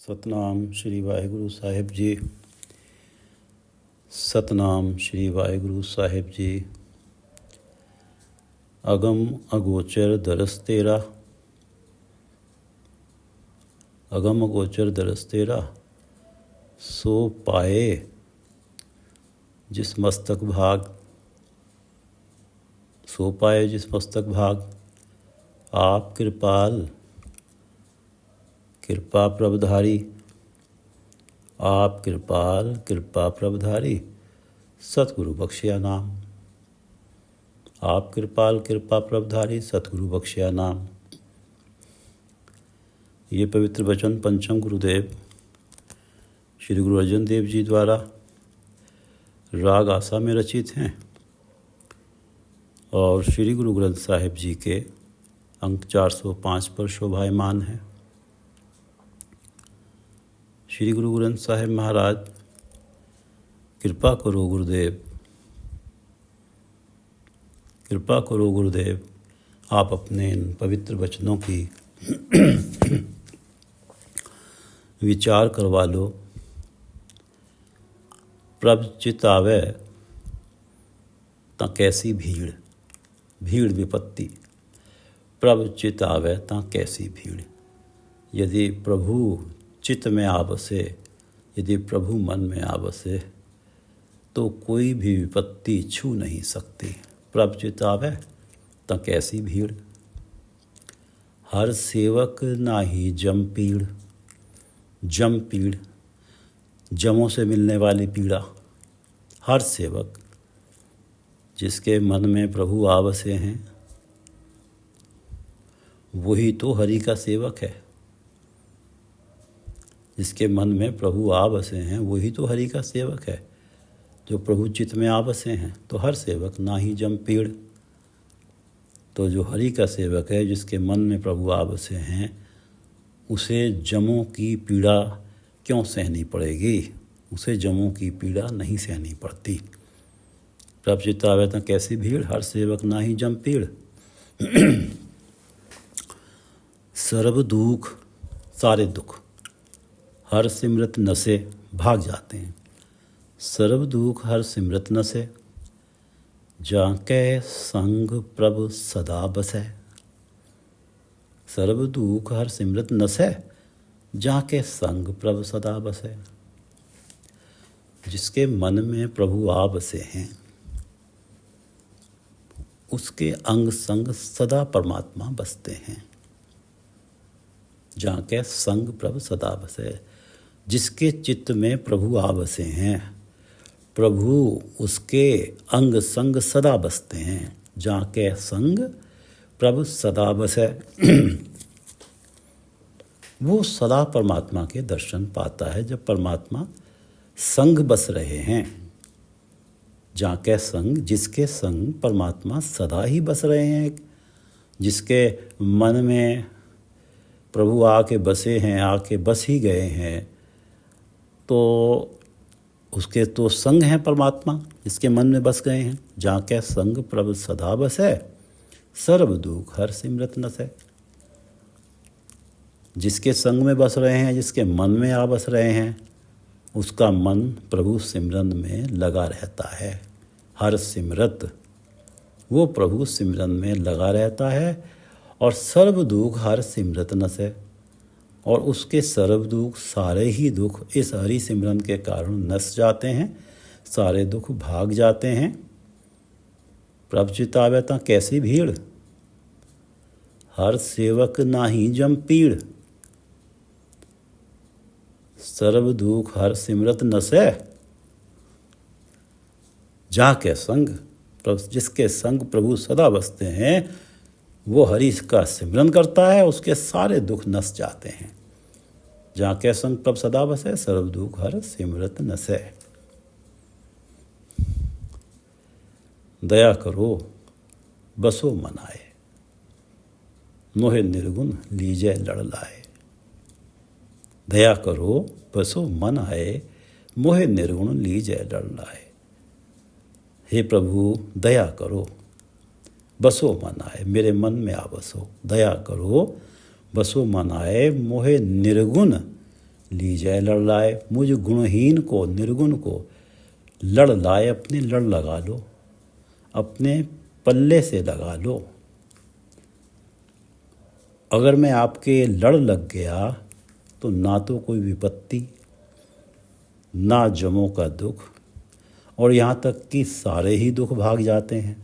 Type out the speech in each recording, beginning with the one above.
ਸਤਨਾਮ ਸ਼੍ਰੀ ਵਾਹਿਗੁਰੂ ਸਾਹਿਬ ਜੀ। ਸਤਨਾਮ ਸ਼੍ਰੀ ਵਾਹਿਗੁਰੂ ਸਾਹਿਬ ਜੀ। ਅਗਮ ਅਗੋਚਰ ਦਰਸ ਤੇਰਾ, ਅਗਮ ਅਗੋਚਰ ਦਰਸ ਤੇਰਾ, ਸੋ ਪਾਏ ਜਿਸ ਮस्तक भाग, सो पाए जिस मस्तक भाग। आप कृपाल कृपा प्रभधारी, आप कृपाल कृपा प्रभधारी, सतगुरु बख्शिया नाम। आप कृपाल कृपा प्रभधारी, सतगुरु बख्शिया नाम। ये पवित्र वचन पंचम गुरुदेव श्री गुरु अर्जन देव जी द्वारा राग आसा में रचित हैं और श्री गुरु ग्रंथ साहिब जी के अंक 405 पर शोभायमान है। श्री गुरु ग्रंथ साहिब महाराज, कृपा करो गुरुदेव, कृपा करो गुरुदेव, आप अपने इन पवित्र वचनों की विचार करवा लो। प्रभ चित आवे तां कैसी भीड़, भीड़ विपत्ति। प्रभ चित आवे तां कैसी भीड़। यदि प्रभु चित्त में आ बसे, यदि प्रभु मन में आ बसे तो कोई भी विपत्ति छू नहीं सकती। प्रभ चित आवे तां कैसी भीड़। हर सेवक नाही जम पीड़, जम पीड़, जमों से मिलने वाली पीड़ा। हर सेवक जिसके मन में प्रभु आ बसे हैं वही तो हरि का सेवक है। जिसके मन में प्रभु आ बसे हैं वही तो हरि का सेवक है। जो प्रभु चित्त में आ बसे हैं तो हर सेवक ना ही जम पीड़। तो जो हरि का सेवक है, जिसके मन में प्रभु आ बसे हैं, उसे जमों की पीड़ा क्यों सहनी पड़ेगी? उसे जमों की पीड़ा नहीं सहनी पड़ती। प्रभ चित्त आवे तां कैसी भीड़, हर सेवक ना ही जम पीड़। सर्व दुख, सारे दुख हर सिमरत नसे भाग जाते हैं। सर्व दुख हर सिमरत नसे, जाके संग प्रभु सदा बसै। सर्व दुख हर सिमरत नसे, जाके संग प्रभु सदा बसे। जिसके मन में प्रभु आ बसे हैं उसके अंग संग सदा परमात्मा बसते हैं। जाके संग प्रभु सदा बसे। जिसके चित्त में प्रभु आ बसे हैं, प्रभु उसके अंग संग सदा बसते हैं। जाके संग प्रभु सदा बसे। वो सदा परमात्मा के दर्शन पाता है जब परमात्मा संग बस रहे हैं। जाके संग, जिसके संग परमात्मा सदा ही बस रहे हैं। जिसके मन में प्रभु आके बसे हैं, आके बस ही गए हैं, तो उसके तो संग हैं परमात्मा, जिसके मन में बस गए हैं। जाके संग प्रभु सदा बसे, सर्व दुख हर सिमरत नसे। जिसके संग में बस रहे हैं, जिसके मन में आ बस रहे हैं, उसका मन प्रभु सिमरन में लगा रहता है। हर सिमरत, वो प्रभु सिमरन में लगा रहता है। और सर्व दुख हर सिमरत नसे, और उसके सर्व दुख, सारे ही दुख इस हरि सिमरन के कारण नस जाते हैं, सारे दुख भाग जाते हैं। प्रभ चित आवे तां कैसी भीड़, हर सेवक नाही जम पीड़। सर्व दुख हर सिमरत नसे, जाके संग प्रभु, जिसके संग प्रभु सदा बसते हैं वो हरि का सिमरन करता है, उसके सारे दुख नस जाते हैं। जाके संग प्रभु सदा बसे, सर्व दुख हर सिमरत नसे। दया करो बसो मनाए, मोहे निर्गुण लीजे लड़ लाए। दया करो बसो मन आए, मोहे निर्गुण लीजे लड़ लाए। हे प्रभु दया करो बसो मन आए, मेरे मन में आ बसो। दया करो बसो मन आए, मोहे निर्गुण लीजै लड़ लाए। मुझ गुणहीन को, निर्गुण को लड़ लाए, अपने लड़ लगा लो, अपने पल्ले से लगा लो। अगर मैं आपके लड़ लग गया तो ना तो कोई विपत्ति, ना जमों का दुख, और यहाँ तक कि सारे ही दुख भाग जाते हैं।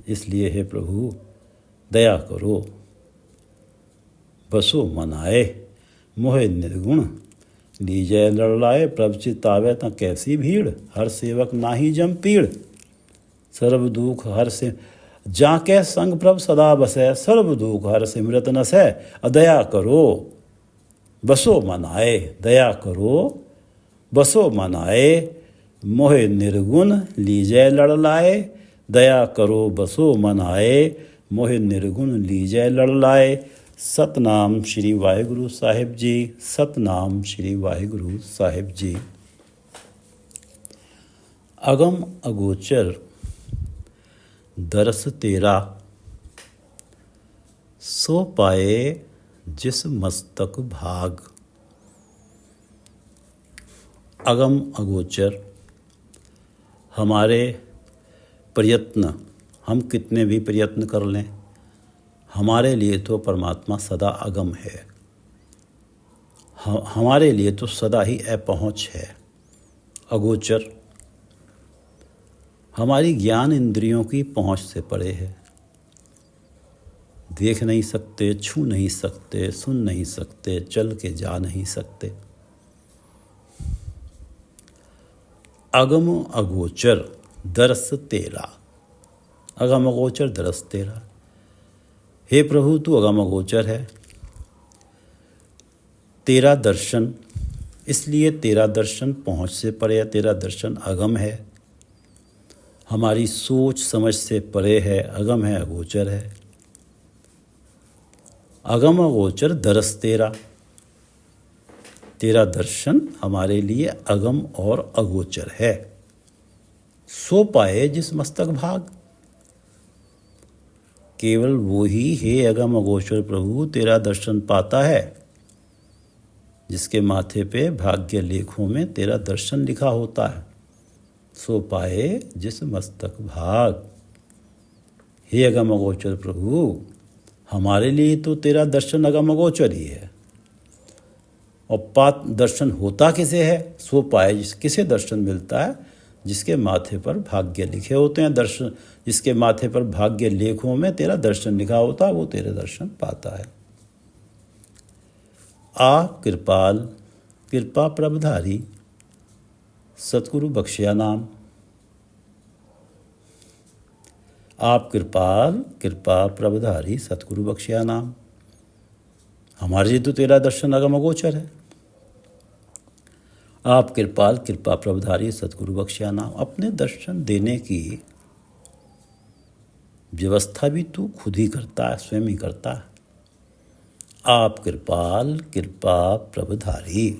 इसलिए हे प्रभु दया करो, बसो मन आए, मोहे निर्गुण लीजै लड़ लाए। प्रभ चित आवे ता कैसी भीड़, हर सेवक नाही जम पीड़। सर्व दुख हर से जाके संग प्रभ सदा बसै, सर्व दुख हर सिमरत नसै। अदया करो बसो मन आए, दया करो बसो मन आए, मोहे निर्गुण लीजै लड़ लाए। दया करो बसो मन आए, मोहे निर्गुण लीजै लड़ लाए। सतनाम श्री वाहिगुरु साहिब जी, सतनाम श्री वाहिगुरु साहिब जी। अगम अगोचर दरस तेरा, सो पाए जिस मस्तक भाग। अगम अगोचर हमारे प्रयत्न, हम कितने भी प्रयत्न कर लें, हमारे लिए तो परमात्मा सदा अगम है, हमारे लिए तो सदा ही अपहुँच है। अगोचर हमारी ज्ञान इंद्रियों की पहुँच से परे है। देख नहीं सकते, छू नहीं सकते, सुन नहीं सकते, चल के जा नहीं सकते। अगम अगोचर दरस तेरा, अगम अगोचर दरस तेरा। हे प्रभु तू अगम अगोचर है, तेरा दर्शन, इसलिए तेरा दर्शन पहुँच से परे है, तेरा दर्शन अगम है, हमारी सोच समझ से परे है, अगम है, अगोचर है। अगम अगोचर दरस तेरा, तेरा दर्शन हमारे लिए अगम और अगोचर है। सो पाए जिस मस्तक भाग, केवल वो ही हे अगम अगोचर प्रभु तेरा दर्शन पाता है जिसके माथे पे भाग्य लेखों में तेरा दर्शन लिखा होता है। सो पाए जिस मस्तक भाग, हे अगम अगोचर प्रभु हमारे लिए तो तेरा दर्शन अगम अगोचर ही है। और दर्शन होता किसे है? सो पाए, किसे दर्शन मिलता है? जिसके माथे पर भाग्य लिखे होते हैं। दर्शन जिसके माथे पर भाग्य लेखों में तेरा दर्शन लिखा होता है वो तेरे दर्शन पाता है। आप कृपाल कृपा प्रभधारी सतगुरु बख्शिया नाम। आप कृपाल कृपा प्रभधारी सतगुरु बख्शिया नाम। हमारे लिए तो तेरा दर्शन अगम अगोचर है। आप कृपाल कृपा प्रभधारी सतगुरु बख्शिया नाम। अपने दर्शन देने की व्यवस्था भी तू खुद ही करता है, स्वयं ही करता है। आप कृपाल कृपा प्रभधारी,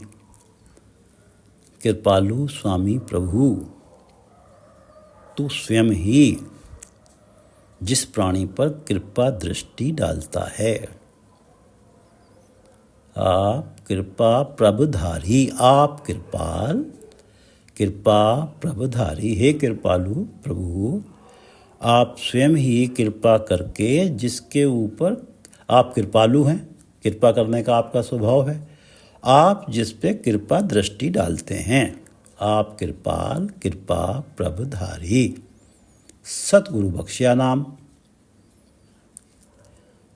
कृपालु स्वामी प्रभु तू स्वयं ही जिस प्राणी पर कृपा दृष्टि डालता है। आप कृपा प्रभधारी, आप कृपाल कृपा प्रभधारी। हे कृपालु प्रभु आप स्वयं ही कृपा करके जिसके ऊपर आप कृपालु हैं, कृपा करने का आपका स्वभाव है, आप जिस पे कृपा दृष्टि डालते हैं। आप कृपाल कृपा प्रभधारी सतगुरु बख्शिया नाम।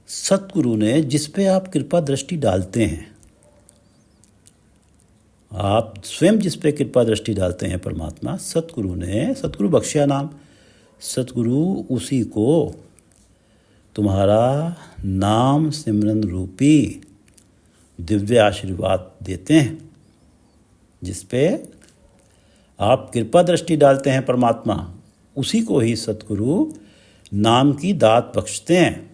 सतगुरु ने जिस पे आप कृपा दृष्टि डालते हैं, आप स्वयं जिस पे कृपा दृष्टि डालते हैं परमात्मा सतगुरु ने, सतगुरु बख्शिया नाम। सतगुरु उसी को तुम्हारा नाम सिमरन रूपी दिव्य आशीर्वाद देते हैं। जिस पे आप कृपा दृष्टि डालते हैं परमात्मा उसी को ही सतगुरु नाम की दात बख्शते हैं,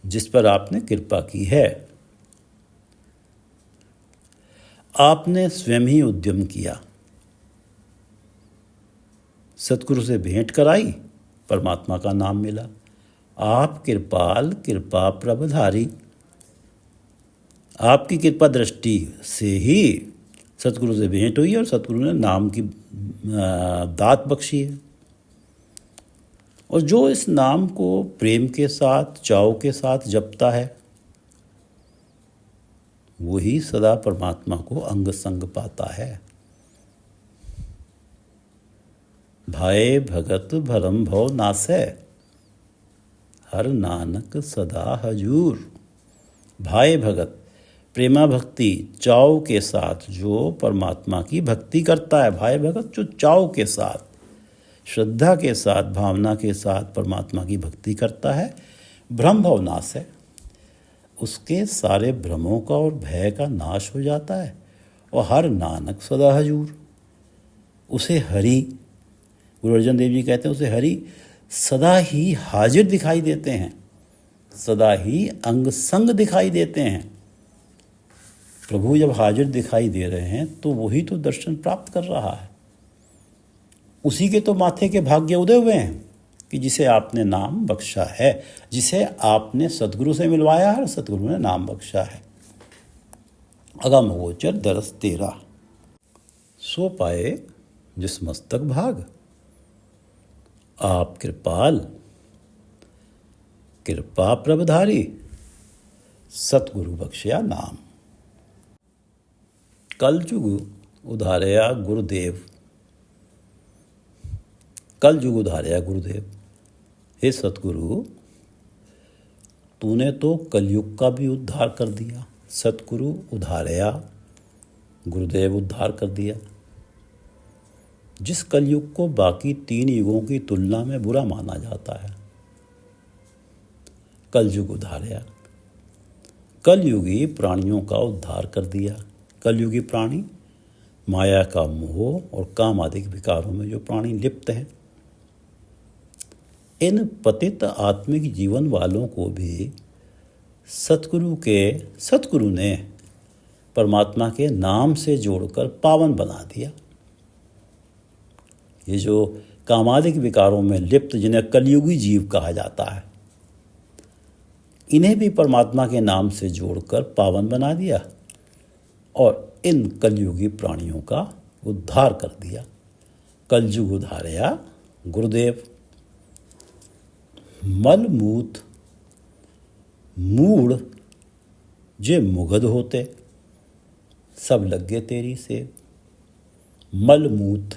जिस पर आपने कृपा की है। आपने स्वयं ही उद्यम किया, सतगुरु से भेंट कराई, परमात्मा का नाम मिला। आप कृपाल कृपा प्रभधारी। आपकी कृपा दृष्टि से ही सतगुरु से भेंट हुई और सतगुरु ने नाम की दात बख्शी है। और जो इस नाम को प्रेम के साथ चाव के साथ जपता है वही सदा परमात्मा को अंग संग पाता है। भाए भगत भरम भव नासै, हर नानक सदा हजूर। भाए भगत प्रेमा भक्ति चाव के साथ जो परमात्मा की भक्ति करता है, भाई भगत जो चाव के साथ श्रद्धा के साथ भावना के साथ परमात्मा की भक्ति करता है, भ्रम भव नाश है, उसके सारे भ्रमों का और भय का नाश हो जाता है। और हर नानक सदा हजूर, उसे हरि, गुरु अर्जन देव जी कहते हैं उसे हरि सदा ही हाजिर दिखाई देते हैं, सदा ही अंग संग दिखाई देते हैं। प्रभु जब हाजिर दिखाई दे रहे हैं तो वही तो दर्शन प्राप्त कर रहा है, उसी के तो माथे के भाग्य उदय हुए हैं कि जिसे आपने नाम बख्शा है, जिसे आपने सतगुरु से मिलवाया है और सतगुरु ने नाम बख्शा है। अगम गोचर दरस तेरा, सो पाए जिस मस्तक भाग। आप कृपाल कृपा प्रभधारी, सतगुरु बख्शिया नाम। कलयुग उधारया गुरुदेव, कलयुग उधारया गुरुदेव। हे सतगुरु, तूने तो कलयुग का भी उद्धार कर दिया। सतगुरु उधारया, गुरुदेव उद्धार कर दिया। जिस कलयुग को बाकी 3 युगों की तुलना में बुरा माना जाता है, कलयुग उधारया। कलयुगी प्राणियों का उद्धार कर दिया। कलयुगी प्राणी माया का मोह और काम आदि विकारों में जो प्राणी लिप्त हैं, इन पतित आत्मिक जीवन वालों को भी सतगुरु ने परमात्मा के नाम से जोड़कर पावन बना दिया। ये जो कामादिक विकारों में लिप्त जिन्हें कलयुगी जीव कहा जाता है, इन्हें भी परमात्मा के नाम से जोड़कर पावन बना दिया और इन कलयुगी प्राणियों का उद्धार कर दिया। कलयुग उधारया गुरुदेव। मलमूत मूढ़ जे मुगध होते, सब लगे तेरी से। मलमूत,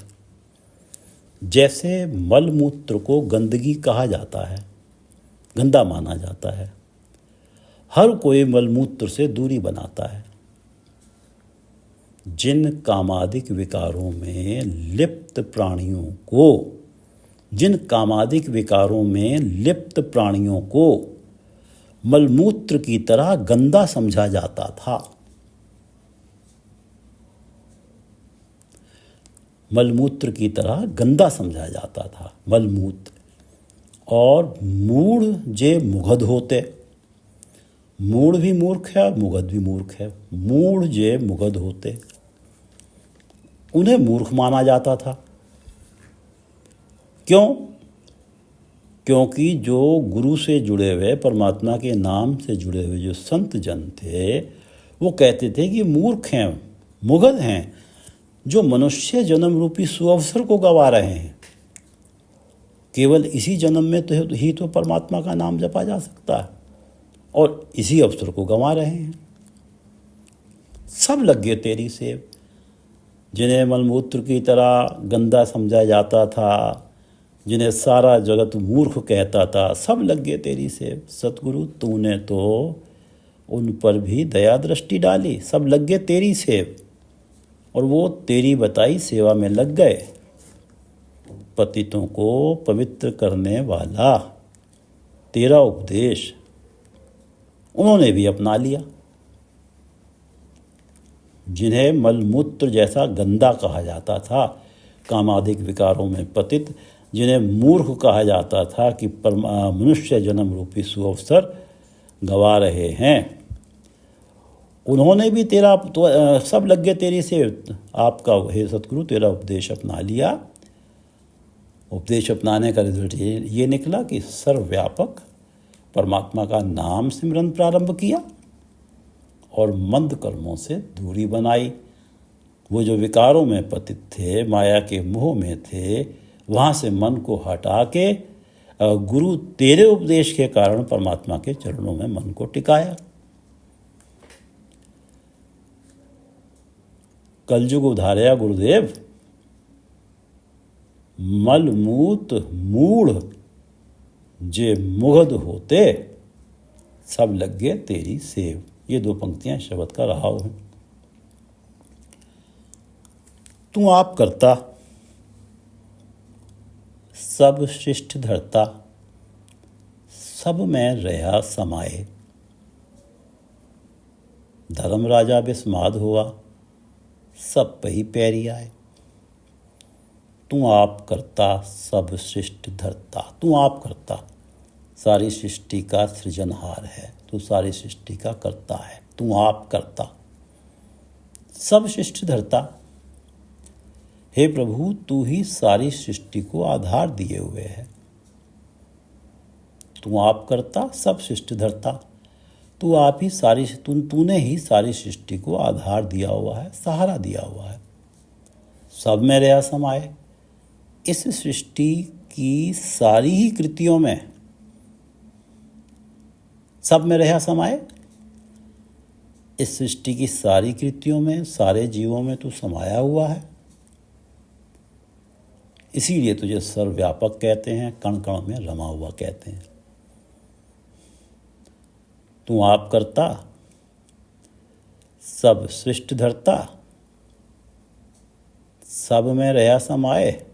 जैसे मलमूत्र को गंदगी कहा जाता है, गंदा माना जाता है, हर कोई मलमूत्र से दूरी बनाता है। जिन कामादिक विकारों में लिप्त प्राणियों को, जिन कामादिक विकारों में लिप्त प्राणियों को मलमूत्र की तरह गंदा समझा जाता था, मलमूत्र की तरह गंदा समझा जाता था, मलमूत्र। और मूढ़ जे मुगध होते, मूढ़ भी मूर्ख है, मुगध भी मूर्ख है। मूढ़ जे मुगध होते, उन्हें मूर्ख माना जाता था। क्यों? क्योंकि जो गुरु से जुड़े हुए, परमात्मा के नाम से जुड़े हुए जो संत जन थे, वो कहते थे कि मूर्ख हैं, मुगध हैं, जो मनुष्य जन्म रूपी सुअवसर को गवा रहे हैं। केवल इसी जन्म में तो ही तो परमात्मा का नाम जपा जा सकता है और इसी अवसर को गंवा रहे हैं। सब लगे तेरी सेव। जिन्हें मलमूत्र की तरह गंदा समझा जाता था, जिन्हें सारा जगत मूर्ख कहता था, सब लगे तेरी सेव। सतगुरु, तूने तो उन पर भी दया दृष्टि डाली, सब लगे तेरी सेव और वो तेरी बताई सेवा में लग गए। पतितों को पवित्र करने वाला तेरा उपदेश उन्होंने भी अपना लिया। जिन्हें मलमूत्र जैसा गंदा कहा जाता था, कामादिक विकारों में पतित, जिन्हें मूर्ख कहा जाता था कि मनुष्य जन्म रूपी सुअवसर गवा रहे हैं, उन्होंने भी तेरा सब लगे तेरी से आपका हे सतगुरु तेरा उपदेश अपना लिया। उपदेश अपनाने का रिजल्ट ये निकला कि सर्वव्यापक परमात्मा का नाम सिमरन प्रारंभ किया और मंद कर्मों से दूरी बनाई। वो जो विकारों में पतित थे, माया के मोह में थे, वहाँ से मन को हटा के गुरु तेरे उपदेश के कारण परमात्मा के चरणों में मन को टिकाया। कलयुग उधारया गुरुदेव, मलमूत मूढ़ जे मुग्ध होते, सब लग गए तेरी सेव। ये 2 पंक्तियां शब्द का रहाव है। तू आप करता, सब शिष्ट धरता, सब में रहा समाये। धर्म राजा विस्माद हुआ, सब पही पैरी आए। तू आप करता, सब सृष्टि धरता। तू आप करता, सारी सृष्टि का सृजनहार है, तू सारी सृष्टि का करता है। तू आप करता, सब सृष्टि धरता। हे प्रभु, तू ही सारी सृष्टि को आधार दिए हुए है। तू आप करता, सब सृष्टि धरता। तू आप ही तूने ही सारी सृष्टि को आधार दिया हुआ है, सहारा दिया हुआ है। सब में रहा समाये। इस सृष्टि की सारी ही कृतियों में, सब में रहा समाये। इस सृष्टि की सारी कृतियों में, सारे जीवों में तू समाया हुआ है। इसीलिए तुझे सर्वव्यापक कहते हैं, कण कण में रमा हुआ कहते हैं। तू आप करता, सब सृष्टि धरता, सब में रहा समाये।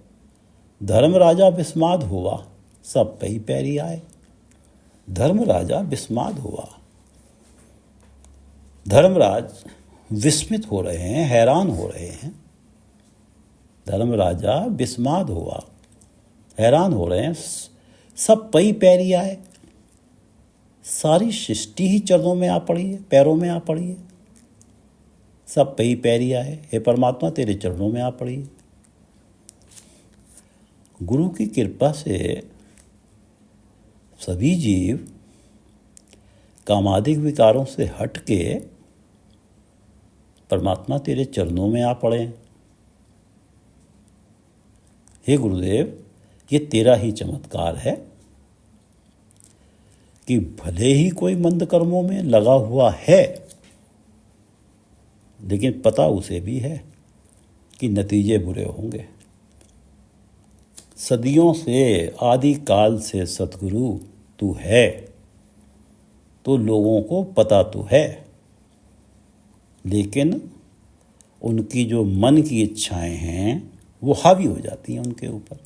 धर्म राजा विस्माद हुआ, सब पे ही पैरी आए। धर्म राजा विस्माद हुआ। धर्मराज विस्मित हो रहे हैं, हैरान हो रहे हैं। धर्म राजा विस्माद हुआ, हैरान हो रहे हैं। सब पे ही पैरी आए। सारी सृष्टि ही चरणों में आ पड़ी है, पैरों में आ पड़ी है। सब पे ही पैरी आए। हे परमात्मा, तेरे चरणों में आ पड़ी है। गुरु की कृपा से सभी जीव कामादिक विकारों से हट के परमात्मा तेरे चरणों में आ पड़े। हे गुरुदेव, ये तेरा ही चमत्कार है कि भले ही कोई मंद कर्मों में लगा हुआ है, लेकिन पता उसे भी है कि नतीजे बुरे होंगे। सदियों से, आदि काल से सतगुरु तू है, तो लोगों को पता तो है, लेकिन उनकी जो मन की इच्छाएं हैं वो हावी हो जाती हैं उनके ऊपर।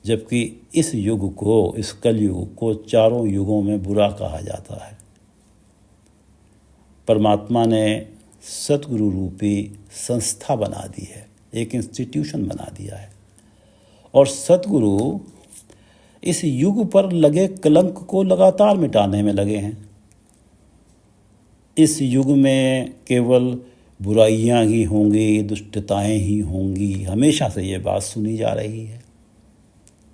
जबकि इस युग को, इस कलयुग को चारों युगों में बुरा कहा जाता है। परमात्मा ने सतगुरु रूपी संस्था बना दी है, एक इंस्टीट्यूशन बना दिया है, और सतगुरु इस युग पर लगे कलंक को लगातार मिटाने में लगे हैं। इस युग में केवल बुराइयां ही होंगी, दुष्टताएं ही होंगी, हमेशा से ये बात सुनी जा रही है।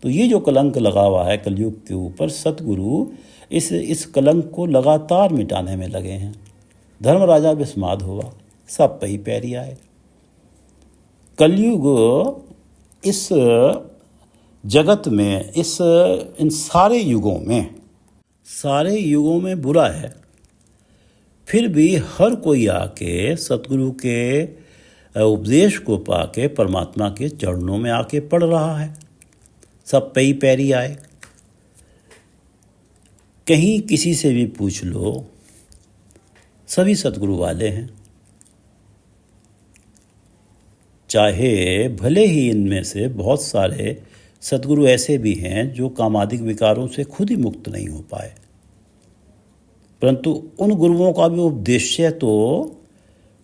तो ये जो कलंक लगा हुआ है कलयुग के ऊपर, सतगुरु इस कलंक को लगातार मिटाने में लगे हैं। धर्म राजा विस्माद हुआ, सब पे ही पैरी आए। कलयुग इस जगत में, इन सारे युगों में बुरा है, फिर भी हर कोई आके सतगुरु के उपदेश को पाके परमात्मा के चरणों में आके पड़ रहा है। सब पे ही पैरी आए। कहीं किसी से भी पूछ लो, सभी सतगुरु वाले हैं। चाहे भले ही इनमें से बहुत सारे सतगुरु ऐसे भी हैं जो कामादिक विकारों से खुद ही मुक्त नहीं हो पाए, परंतु उन गुरुओं का भी उद्देश्य तो,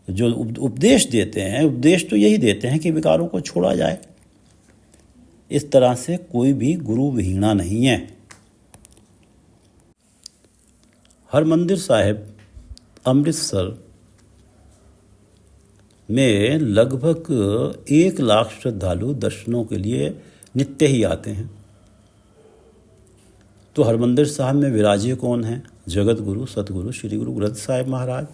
जो उपदेश देते हैं, उपदेश तो यही देते हैं कि विकारों को छोड़ा जाए। इस तरह से कोई भी गुरु विहीना नहीं है। हरमंदिर साहिब अमृतसर में लगभग 1 लाख श्रद्धालु दर्शनों के लिए नित्य ही आते हैं। तो हरमंदिर साहब में विराजे कौन हैं? जगत गुरु सतगुरु श्री गुरु ग्रंथ साहिब महाराज।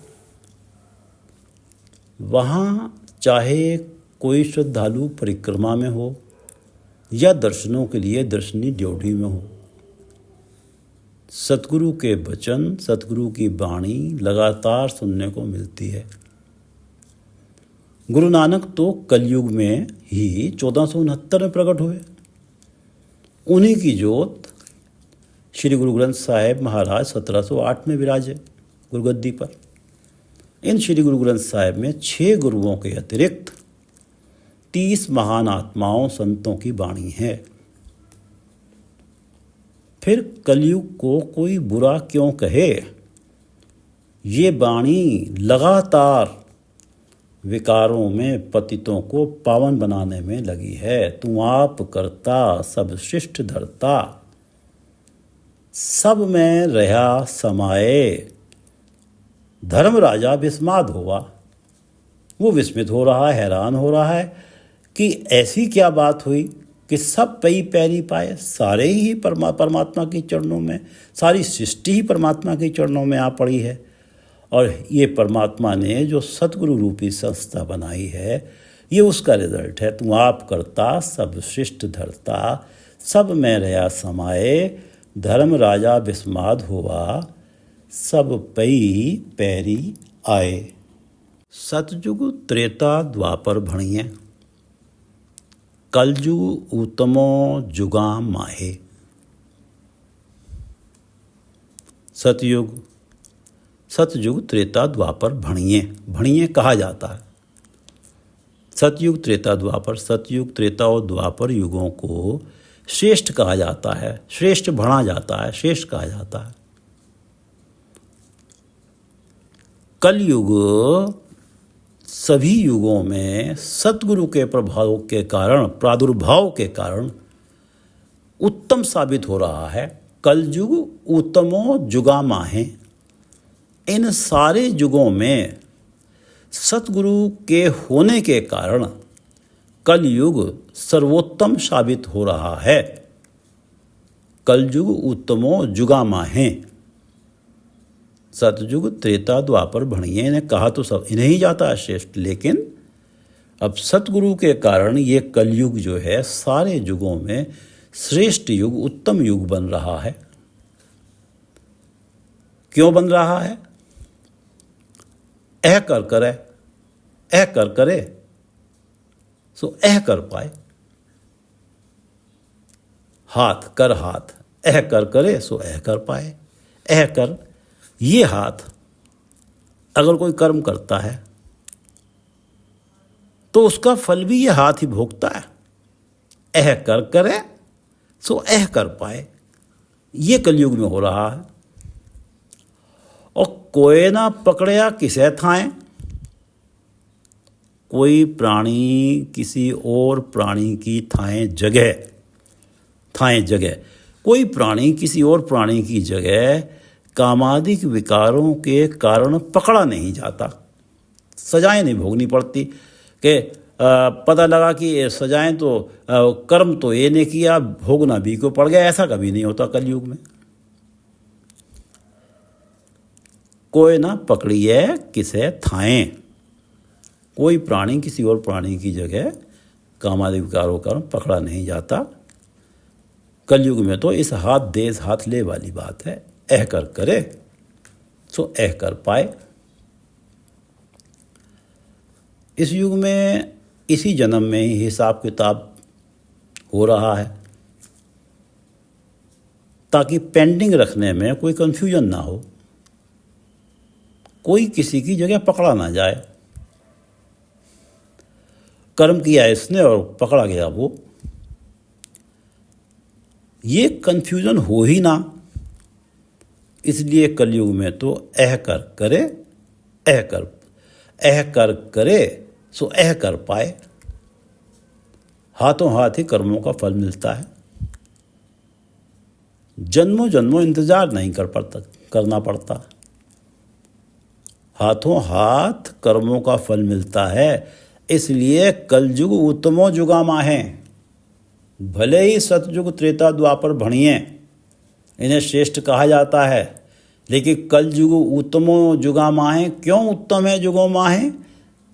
वहाँ चाहे कोई श्रद्धालु परिक्रमा में हो या दर्शनों के लिए दर्शनी ड्यूटी में हो, सतगुरु के वचन, सतगुरु की वाणी लगातार सुनने को मिलती है। गुरु नानक तो कलयुग में ही 1469 में प्रकट हुए। उन्हीं की जोत श्री गुरु ग्रंथ साहिब महाराज 1708 में विराजे गुरुगद्दी पर। इन श्री गुरु ग्रंथ साहिब में 6 गुरुओं के अतिरिक्त 30 महान आत्माओं संतों की वाणी है। फिर कलयुग को कोई बुरा क्यों कहे? ये वाणी लगातार विकारों में पतितों को पावन बनाने में लगी है। तू आप करता सब शिष्ट धरता, सब में रहा समाये, धर्म राजा विस्माद हुआ। वो विस्मित हो रहा है, हैरान हो रहा है कि ऐसी क्या बात हुई कि सब पई पैरी पाए। सारे ही परमात्मा के चरणों में, सारी सृष्टि ही परमात्मा के चरणों में आ पड़ी है। और ये परमात्मा ने जो सतगुरु रूपी संस्था बनाई है, ये उसका रिजल्ट है। तू आप करता सब शिष्ट धरता, सब में रहा समाये, धर्म राजा विस्माद हुआ, सब पई पैरी आए। सतयुग त्रेता द्वापर भणिये, कलयुग उत्तमो जुगा माहे। सतयुग त्रेता द्वापर भणिये, भणिये कहा जाता है। सतयुग त्रेता द्वापर, सतयुग त्रेता और द्वापर युगों को श्रेष्ठ कहा जाता है, श्रेष्ठ भणा जाता है, श्रेष्ठ कहा जाता है। कलयुग सभी युगों में सतगुरु के प्रभाव के कारण, प्रादुर्भाव के कारण उत्तम साबित हो रहा है। कलयुग उत्तमो जुगा माहे। इन सारे युगों में सतगुरु के होने के कारण कलयुग सर्वोत्तम साबित हो रहा है। कलयुग उत्तमो जुगा माहे। सतयुग त्रेता द्वापर भणिये ने कहा तो सब इन्हें ही जाता है श्रेष्ठ, लेकिन अब सतगुरु के कारण ये कलयुग जो है सारे युगों में श्रेष्ठ युग, उत्तम युग बन रहा है। क्यों बन रहा है? ऐह कर करे, ऐह कर करे सो ऐह कर पाए। हाथ कर हाथ, ऐह कर करे सो ऐह कर पाए। ऐह कर, ये हाथ अगर कोई कर्म करता है तो उसका फल भी ये हाथ ही भोगता है। ऐह कर करे सो ऐह कर पाए, ये कलयुग में हो रहा है। और कोई ना पकड़या किसे थाएं, कोई प्राणी किसी और प्राणी की थाएं जगह, कोई प्राणी किसी और प्राणी की जगह कामादिक विकारों के कारण पकड़ा नहीं जाता। सजाएं नहीं भोगनी पड़ती कि पता लगा कि सजाएं तो कर्म तो ये ने किया, भोगना भी को पड़ गया, ऐसा कभी नहीं होता कलयुग में। कोई ना पकड़िए किसे थाएं, कोई प्राणी किसी और प्राणी की जगह कामादि विकारों का पकड़ा नहीं जाता। कलयुग में तो इस हाथ दे इस हाथ ले वाली बात है। ऐह कर करे सो ऐह कर पाए। इस युग में इसी जन्म में ही हिसाब किताब हो रहा है, ताकि पेंडिंग रखने में कोई कंफ्यूजन ना हो, कोई किसी की जगह पकड़ा ना जाए। कर्म किया इसने और पकड़ा गया वो, ये कंफ्यूजन हो ही ना। इसलिए कलयुग में तो ऐह कर करे, ऐह कर करे सो ऐह कर पाए। हाथों हाथ ही कर्मों का फल मिलता है। जन्मों जन्मों इंतजार नहीं करना पड़ता। हाथों हाथ कर्मों का फल मिलता है। इसलिए कलयुग उत्तमो जुगा माहे। भले ही सतयुग त्रेता द्वापर भणिये, इन्हें श्रेष्ठ कहा जाता है। लेकिन कल युग उत्तमो जुगा माहे, क्यों उत्तम है जुगो माहे?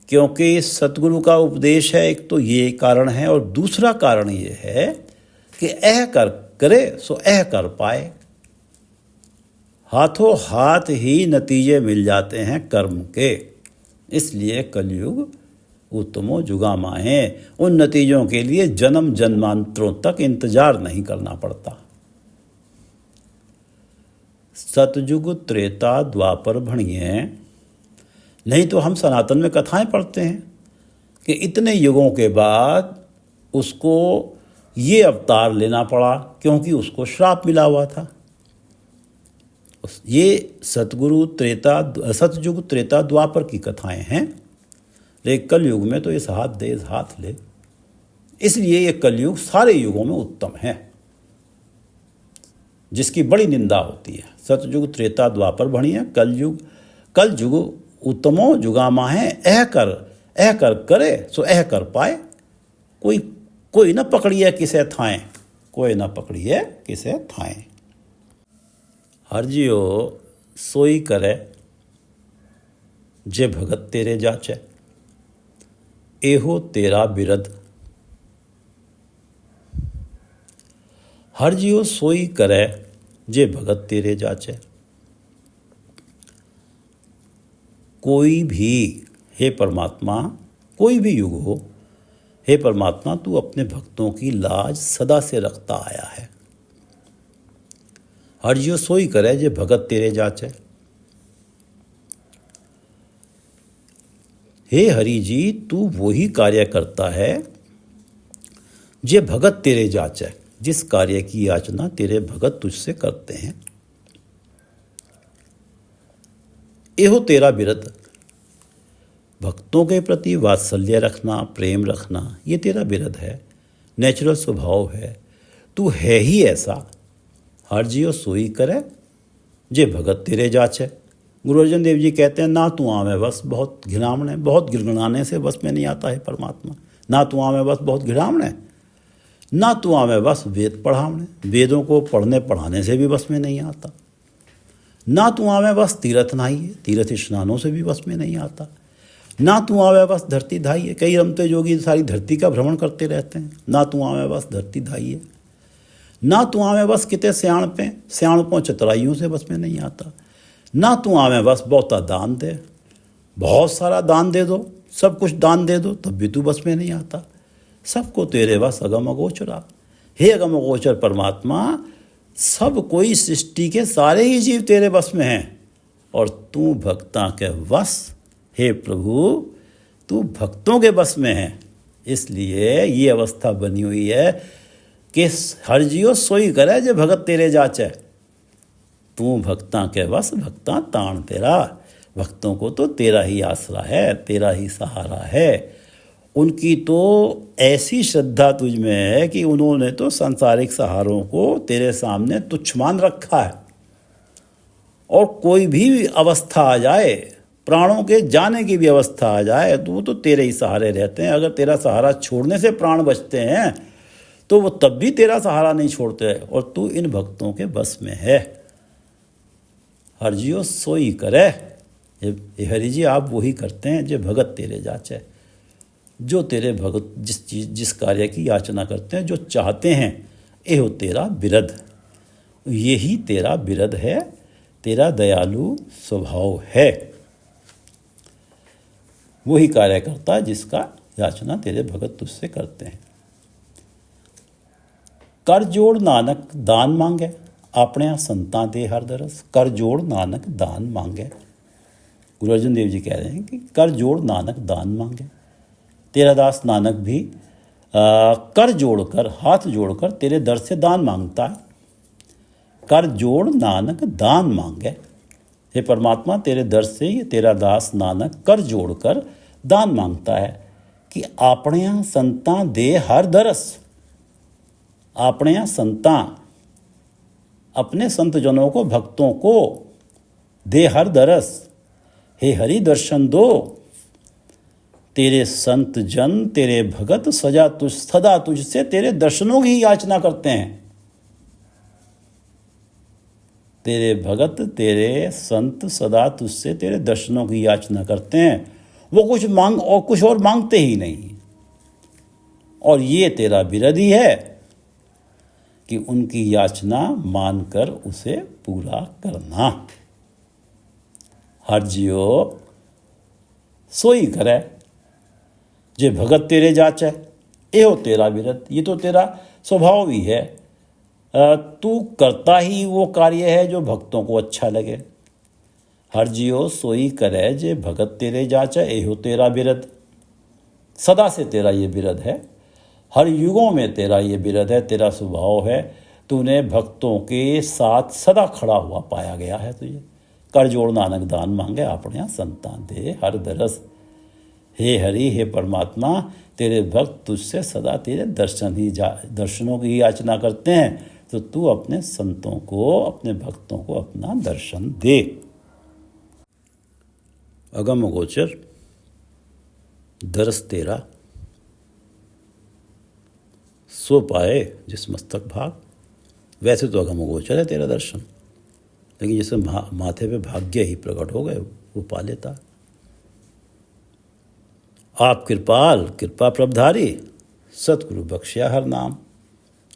क्योंकि सतगुरु का उपदेश है, एक तो ये कारण है, और दूसरा कारण ये है कि ऐह कर करे सो ऐह कर पाए। हाथों हाथ ही नतीजे मिल जाते हैं कर्म के। इसलिए कलयुग उत्तमो जुगा माहे, उन नतीजों के लिए जन्म जन्मांतरों तक इंतजार नहीं करना पड़ता। सतयुग त्रेता द्वापर भणिए, नहीं तो हम सनातन में कथाएं पढ़ते हैं कि इतने युगों के बाद उसको ये अवतार लेना पड़ा क्योंकि उसको श्राप मिला हुआ था। ये सतयुग त्रेता द्वापर की कथाएं हैं। लेकिन कलयुग में तो इस हाथ दे इस हाथ ले, इसलिए ये कलयुग सारे युगों में उत्तम है, जिसकी बड़ी निंदा होती है। सतयुग त्रेता द्वापर भणिए, कल युग उत्तमो जुगा माहे, ऐह कर करे सो ऐह कर पाए। कोई न पकड़िए किसे थाएं, कोई न पकड़िए किसे थाएं। हर जियो सोई करे जे भगत तेरे जाचे, एहो तेरा बिरद। हर जियो सोई करे जे भगत तेरे जाचे। कोई भी, हे परमात्मा, कोई भी युग हो, हे परमात्मा तू अपने भक्तों की लाज सदा से रखता आया है। हर जियो सोई करे जे भगत तेरे जाचे। हे हरि जी, तू वही कार्य करता है जे भगत तेरे जाचे, जिस कार्य की याचना तेरे भगत तुझसे करते हैं। एहो तेरा बिरद, भक्तों के प्रति वात्सल्य रखना, प्रेम रखना, ये तेरा बिरद है, नेचुरल स्वभाव है, तू है ही ऐसा। हर जियो सोई करे जे भगत तेरे जाचे। गुरु अर्जन देव जी कहते हैं, ना तू आवे बस बहुत घिनावने, बहुत गिड़गिड़ाने से बस में नहीं आता है परमात्मा। ना तू आवे बस बहुत घिनावने, ना तू आवे बस वेद पढ़ावने, वेदों को पढ़ने पढ़ाने से भी बस में नहीं आता। ना तू आवे बस तीर्थ नहाइए, तीर्थ स्नानों से भी बस में नहीं आता। ना तू आवे बस धरती धाइए, कई रमते जोगी सारी धरती का भ्रमण करते रहते हैं। ना तू आवे बस धरती धाइए, ना तू आवे बस किते सियाणपों चतुराइयों से बस में नहीं आता। ना तू आवे बस बहुता दान दे, बहुत सारा दान दे दो, सब कुछ दान दे दो, तब भी तू बस में नहीं आता। सबको तेरे बस अगम अगोचरा। हे अगम अगोचर परमात्मा, सब कोई सृष्टि के सारे ही जीव तेरे बस में हैं, और तू भक्ता के बस, हे प्रभु तू भक्तों के बस में है। इसलिए ये अवस्था बनी हुई है कि हर जियो सोई करे जे भगत तेरे जाचे। तू भक्ता के बस, भक्ता ताण तेरा। भक्तों को तो तेरा ही आसरा है, तेरा ही सहारा है। उनकी तो ऐसी श्रद्धा तुझ में है कि उन्होंने तो सांसारिक सहारों को तेरे सामने तुच्छ मान रखा है। और कोई भी अवस्था आ जाए, प्राणों के जाने की भी अवस्था आ जाए, तो वो तो तेरे ही सहारे रहते हैं। अगर तेरा सहारा छोड़ने से प्राण बचते हैं तो वो तब भी तेरा सहारा नहीं छोड़ते, और तू इन भक्तों के बस में है। हर जियो सोई करे, ये हरि जी आप वही करते हैं जो भगत तेरे जाचे। जो तेरे भगत जिस कार्य की याचना करते हैं, जो चाहते हैं, एहो तेरा बिरद। यही तेरा बिरद है, तेरा दयालु स्वभाव है। वही कार्य करता है जिसका याचना तेरे भगत तुझसे करते हैं। कर जोड़ नानक दान मांगे, अपने संतां दे हर दरस। कर जोड़ नानक दान मांगे। गुरु अर्जन देव जी कह रहे हैं कि कर जोड़ नानक दान मांगे। तेरा दास नानक भी कर जोड़कर, हाथ जोड़कर तेरे दर से दान मांगता है। कर जोड़ नानक दान मांगे। हे परमात्मा, तेरे दर से ये तेरा दास नानक कर जोड़कर दान मांगता है कि आपने संतां दे हर दरस। आपने संतां, अपने संत जनों को, भक्तों को दे हर दरस। हे हरि दर्शन दो। तेरे संत जन, तेरे भगत सदा तुझसे तेरे दर्शनों की याचना करते हैं। तेरे भगत तेरे संत सदा तुझसे तेरे दर्शनों की याचना करते हैं, वो कुछ और मांगते ही नहीं। और ये तेरा विरधी है कि उनकी याचना मानकर उसे पूरा करना। हर जियो सोई करे जे भगत तेरे जाचे, एहो तेरा विरध। ये तो तेरा स्वभाव ही है, तू करता ही वो कार्य है जो भक्तों को अच्छा लगे। हर जियो सोई करे जे भगत तेरे जाचे, एहो तेरा विरध। सदा से तेरा ये विरध है, हर युगों में तेरा ये विरध है, तेरा स्वभाव है। तूने भक्तों के साथ सदा खड़ा हुआ पाया गया है तुझे। कर जोड़ नानक दान मांगे अपने संतान दे हर दरस। हे हरि हे परमात्मा, तेरे भक्त तुझसे सदा तेरे दर्शनों की याचना करते हैं, तो तू अपने संतों को, अपने भक्तों को अपना दर्शन दे। अगम गोचर दरस तेरा, सो पाए जिस मस्तक भाग। वैसे तो अगम गोचर है तेरा दर्शन, लेकिन जैसे माथे पे भाग्य ही प्रकट हो गए वो पा लेता। आप कृपाल कृपा प्रभधारी, सतगुरु बख्शिया हर नाम।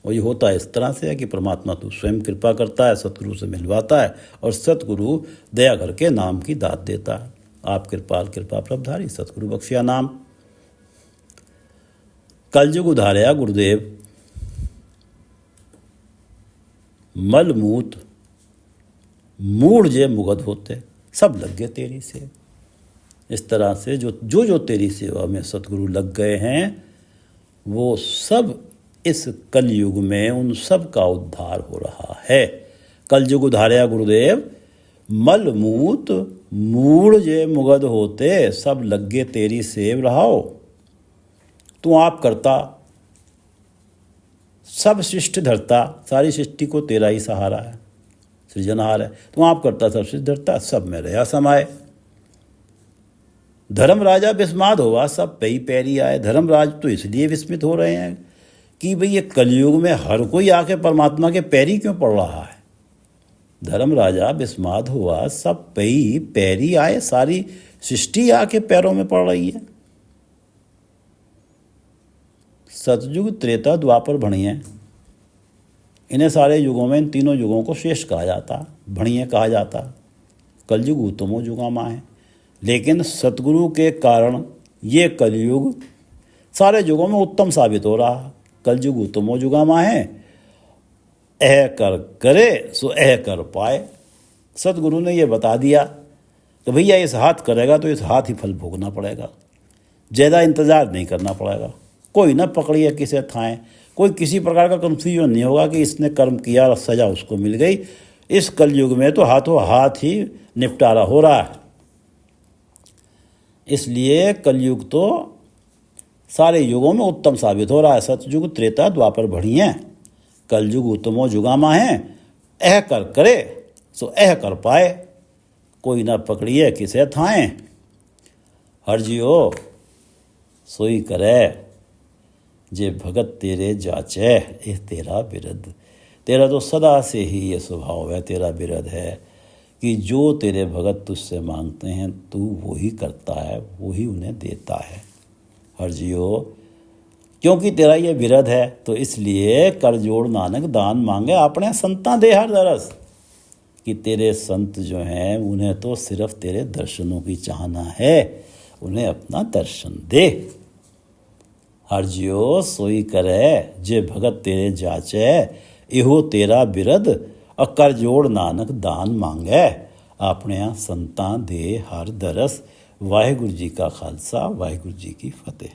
और ये होता है इस तरह से है कि परमात्मा तू स्वयं कृपा करता है, सतगुरु से मिलवाता है, और सतगुरु दया करके नाम की दात देता है। आप कृपाल कृपा प्रभधारी, सतगुरु बख्शिया नाम। कलयुग उधारया गुरुदेव, मलमूत मूढ़ जे मुगध होते, सब लग गए तेरी से। इस तरह से जो तेरी सेवा में सतगुरु लग गए हैं, वो सब इस कलयुग में उन सब का उद्धार हो रहा है। कलयुग उधारया गुरुदेव, मलमूत मूढ़ जे मुगध होते, सब लगे तेरी सेव रहाओ। तू आप करता, सब सृष्टि धरता, सारी सृष्टि को तेरा ही सहारा है, सृजनहार है। तू आप करता, सब सृष्टि धरता, सब में रहा समाये। धर्म राजा विस्माद हुआ, सब पे ही पैरी आए। धर्मराज तो इसलिए विस्मित हो रहे हैं कि भाई ये कलयुग में हर कोई आके परमात्मा के पैरी क्यों पड़ रहा है। धर्म राजा विस्माद हुआ, सब पे ही पैरी आए, सारी सृष्टि आके पैरों में पड़ रही है। सतयुग त्रेता द्वापर भणिये, इन्हें सारे युगों में, इन तीनों युगों को श्रेष्ठ कहा जाता, भणिये कहा जाता। कलयुग उत्तमो युगामा है, लेकिन सतगुरु के कारण ये कलयुग सारे युगों में उत्तम साबित हो रहा। कलयुग उत्तमो युगामा है, ऐह कर करे सो ऐह कर पाए। सतगुरु ने ये बता दिया कि भैया इस हाथ करेगा तो इस हाथ ही फल भोगना पड़ेगा, ज़्यादा इंतज़ार नहीं करना पड़ेगा। कोई ना पकड़िए किसे थाएं, कोई किसी प्रकार का कंफ्यूजन नहीं होगा कि इसने कर्म किया और सजा उसको मिल गई। इस कलयुग में तो हाथों हाथ ही निपटारा हो रहा है। इसलिए कलयुग तो सारे युगों में उत्तम साबित हो रहा है। सतयुग त्रेता द्वापर भणिये, कलयुग उत्तमो युगामा है, ऐह कर करे सो ऐह कर पाए। कोई ना पकड़िए किसे थाएं, हर जियो सोई करे जे भगत तेरे जाचे, ये तेरा विरध। तेरा तो सदा से ही ये स्वभाव है, तेरा विरध है कि जो तेरे भगत तुझसे मांगते हैं तू वो ही करता है, वो ही उन्हें देता है। हर जियो क्योंकि तेरा ये विरध है, तो इसलिए कर जोड़ नानक दान मांगे अपने संतां दे हर दरस। कि तेरे संत जो हैं उन्हें तो सिर्फ तेरे दर्शनों की चाहना है, उन्हें अपना दर्शन दे। हर जियो सोई करे जे भगत तेरे जाचे, इहो तेरा बिरद। कर जोड़ नानक दान मांगे अपने संतां दे हर दरस। वाहिगुरु जी का खालसा, वाहिगुरु जी की फतेह।